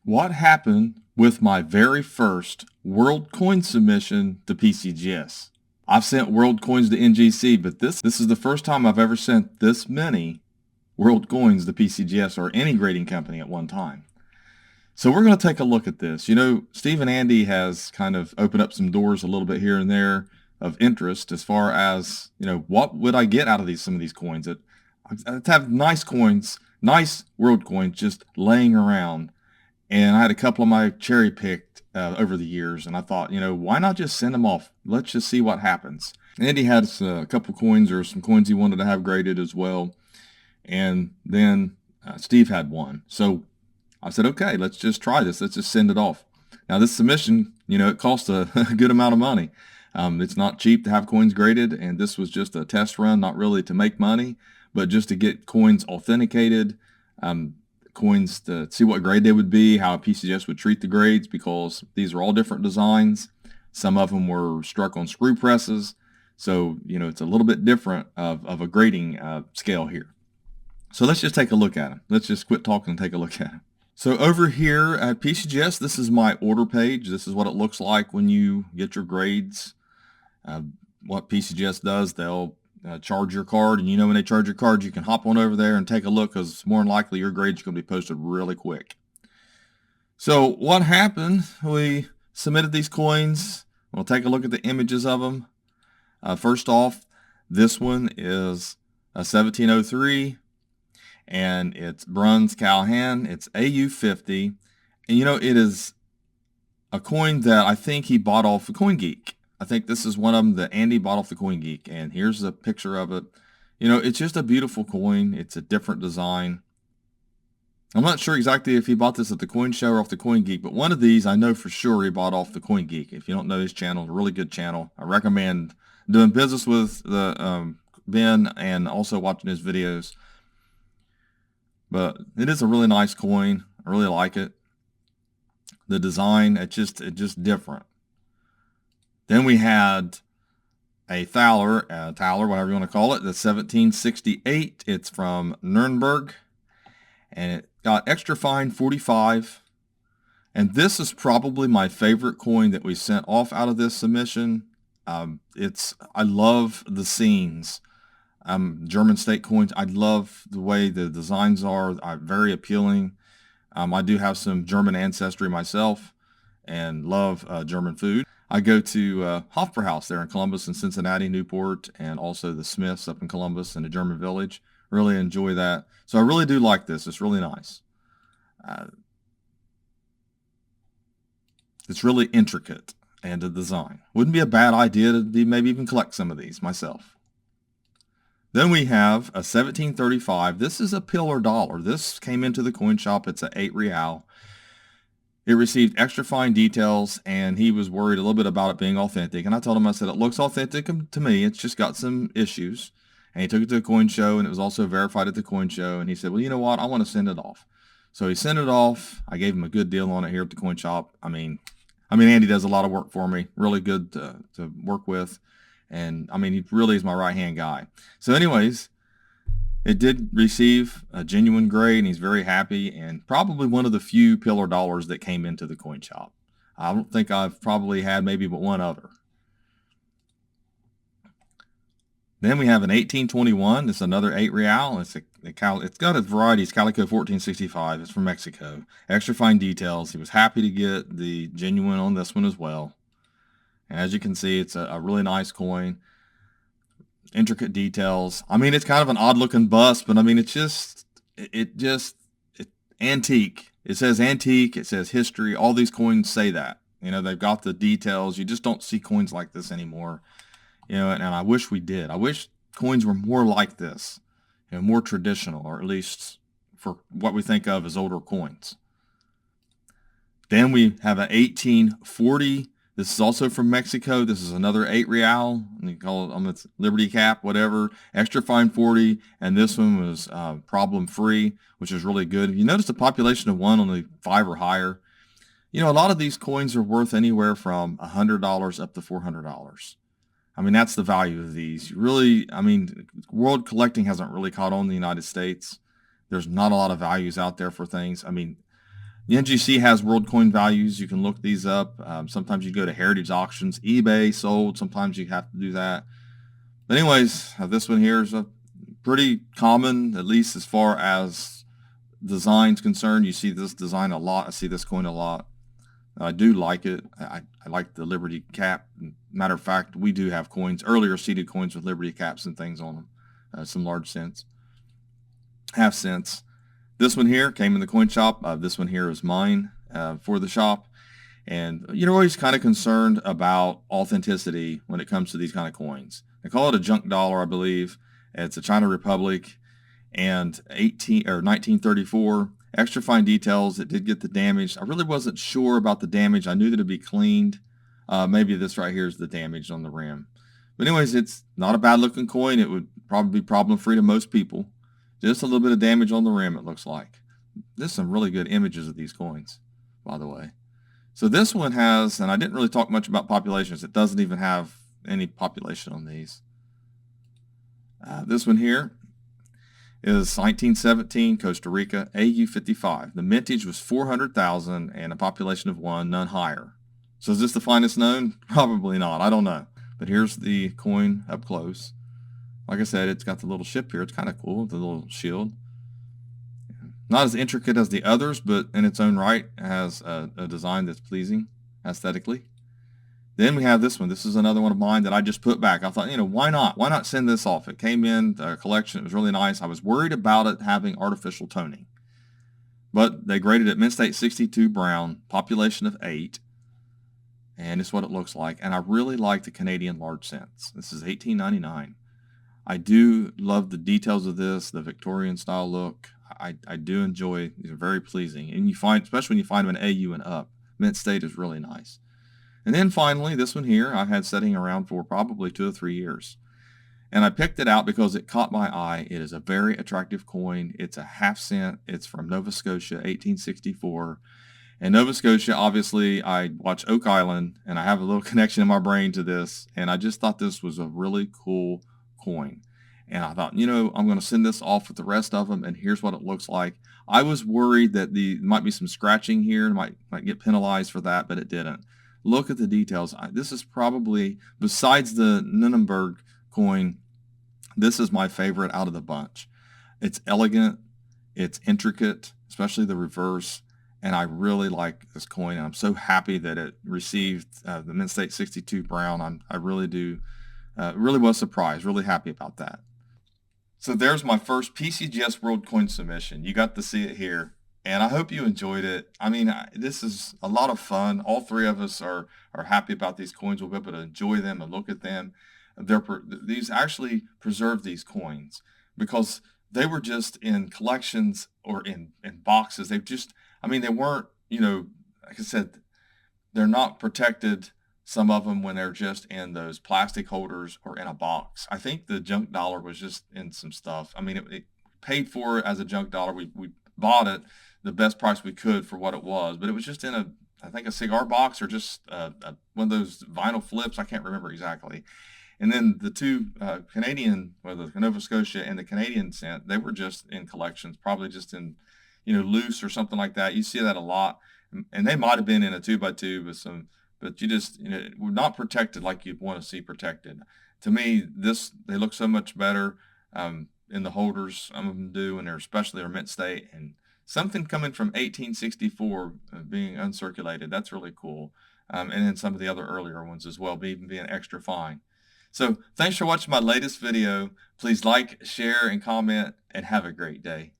What happened with my very first World Coin submission to PCGS? I've sent World Coins to NGC, but this is the first time I've ever sent this many World Coins to PCGS or any grading company at one time. So we're going to take a look at this. Steve and Andy has kind of opened up some doors a little bit here and there of interest as far as, what would I get out of some of these coins? I'd have nice coins, nice World Coins just laying around. And I had a couple of my cherry picked over the years, and I thought, why not just send them off? Let's just see what happens. Andy had a couple coins or some coins he wanted to have graded as well. And then Steve had one. So I said, okay, let's just try this. Let's just send it off. Now this submission, it cost a good amount of money. It's not cheap to have coins graded, and this was just a test run, not really to make money, but just to get coins authenticated, coins to see what grade they would be, how PCGS would treat the grades, because these are all different designs. Some of them were struck on screw presses. So, it's a little bit different of a grading scale here. So let's just take a look at them. Let's just quit talking and take a look at them. So over here at PCGS, this is my order page. This is what it looks like when you get your grades. What PCGS does, they'll charge your card, and when they charge your card, you can hop on over there and take a look, because more than likely your grades are going to be posted really quick. So what happened? We submitted these coins. We'll take a look at the images of them. First off, this one is a 1703, and it's Bruns Calhan. It's AU50, and it is a coin that I think he bought off the CoinGeek. I think this is one of them that Andy bought off the CoinGeek, and here's a picture of it. It's just a beautiful coin. It's a different design. I'm not sure exactly if he bought this at the coin show or off the CoinGeek, but one of these I know for sure he bought off the CoinGeek. If you don't know his channel, it's a really good channel. I recommend doing business with the Ben and also watching his videos. But it is a really nice coin. I really like it. The design, it's just different. Then we had a Thaler, whatever you want to call it, the 1768. It's from Nuremberg, and it got extra fine 45. And this is probably my favorite coin that we sent off out of this submission. I love the scenes. German state coins, I love the way the designs are very appealing. I do have some German ancestry myself and love German food. I go to Hofbrauhaus there in Columbus and Cincinnati, Newport, and also the Smiths up in Columbus and the German Village. Really enjoy that. So I really do like this. It's really nice. It's really intricate, and the design. Wouldn't be a bad idea to maybe even collect some of these myself. Then we have a 1735. This is a pillar dollar. This came into the coin shop. It's an 8 real. It received extra fine details, and he was worried a little bit about it being authentic. And I told him, I said, it looks authentic to me. It's just got some issues. And he took it to the coin show, and it was also verified at the coin show. And he said, well, you know what? I want to send it off. So he sent it off. I gave him a good deal on it here at the coin shop. I mean, Andy does a lot of work for me. Really good to work with. And he really is my right-hand guy. So anyways, it did receive a genuine grade, and he's very happy, and probably one of the few pillar dollars that came into the coin shop. I don't think I've probably had maybe but one other. Then we have an 1821. This is another 8 real. It's got a variety. It's Calico 1465. It's from Mexico. Extra fine details. He was happy to get the genuine on this one as well. And as you can see, it's a really nice coin. Intricate details. It's kind of an odd looking bust, but it's antique. It says antique. It says history. All these coins say that. They've got the details. You just don't see coins like this anymore. And I wish we did. I wish coins were more like this, more traditional, or at least for what we think of as older coins. Then we have an 1840. This is also from Mexico. This is another 8 real. You call it it's Liberty Cap, whatever. Extra fine 40. And this one was problem free, which is really good. If you notice the population of one on the 5 or higher, a lot of these coins are worth anywhere from $100 up to $400. That's the value of these. Really, world collecting hasn't really caught on in the United States. There's not a lot of values out there for things. The NGC has world coin values. You can look these up. Sometimes you go to heritage auctions, eBay sold. Sometimes you have to do that. But anyways, this one here is a pretty common, at least as far as design's concerned. You see this design a lot. I see this coin a lot. I do like it. I like the Liberty cap. Matter of fact, we do have coins, earlier seeded coins with Liberty caps and things on them. Some large cents, half cents. This one here came in the coin shop. This one here is mine for the shop. And you're always kind of concerned about authenticity when it comes to these kind of coins. They call it a junk dollar, I believe. It's a China Republic and 1934. Extra fine details. It did get the damage. I really wasn't sure about the damage. I knew that it'd be cleaned. Maybe this right here is the damage on the rim. But anyways, it's not a bad looking coin. It would probably be problem free to most people. Just a little bit of damage on the rim, it looks like. There's some really good images of these coins, by the way. So this one has, and I didn't really talk much about populations. It doesn't even have any population on these. This one here is 1917 Costa Rica AU55. The mintage was 400,000 and a population of 1, none higher. So is this the finest known? Probably not. I don't know. But here's the coin up close. Like I said, it's got the little ship here. It's kind of cool, the little shield. Not as intricate as the others, but in its own right, it has a design that's pleasing aesthetically. Then we have this one. This is another one of mine that I just put back. I thought, why not? Why not send this off? It came in a collection. It was really nice. I was worried about it having artificial toning. But they graded it Mint State 62 brown, population of 8. And it's what it looks like. And I really like the Canadian large cents. This is $18.99. I do love the details of this, the Victorian style look. I do enjoy. These are very pleasing. And you find, especially when you find them in AU and up, Mint State is really nice. And then finally, this one here, I've had sitting around for probably 2 or 3 years. And I picked it out because it caught my eye. It is a very attractive coin. It's a half cent. It's from Nova Scotia, 1864. And Nova Scotia, obviously, I watch Oak Island, and I have a little connection in my brain to this. And I just thought this was a really cool coin. And I thought, I'm going to send this off with the rest of them, and here's what it looks like. I was worried that there might be some scratching here, and might get penalized for that, but it didn't. Look at the details. This is probably, besides the Nuremberg coin, this is my favorite out of the bunch. It's elegant, it's intricate, especially the reverse, and I really like this coin. And I'm so happy that it received the Mint State 62 brown. I really do, really was surprised, really happy about that. So there's my first PCGS World Coin submission. You got to see it here, and I hope you enjoyed it. I mean, this is a lot of fun. All three of us are happy about these coins. We'll be able to enjoy them and look at them. These actually preserve these coins because they were just in collections or in boxes. They weren't, like I said, they're not protected. Some of them when they're just in those plastic holders or in a box. I think the junk dollar was just in some stuff. I mean, it paid for it as a junk dollar. We bought it the best price we could for what it was, but it was just in I think a cigar box or just one of those vinyl flips. I can't remember exactly. And then the two Canadian, the Nova Scotia and the Canadian cent, they were just in collections, probably just in, loose or something like that. You see that a lot. And they might have been in a 2x2 with some, but you just, we're not protected like you'd want to see protected. To me, they look so much better in the holders. Some of them do, and they're especially their Mint State. And something coming from 1864 being uncirculated, that's really cool. And then some of the other earlier ones as well, even being extra fine. So thanks for watching my latest video. Please like, share, and comment, and have a great day.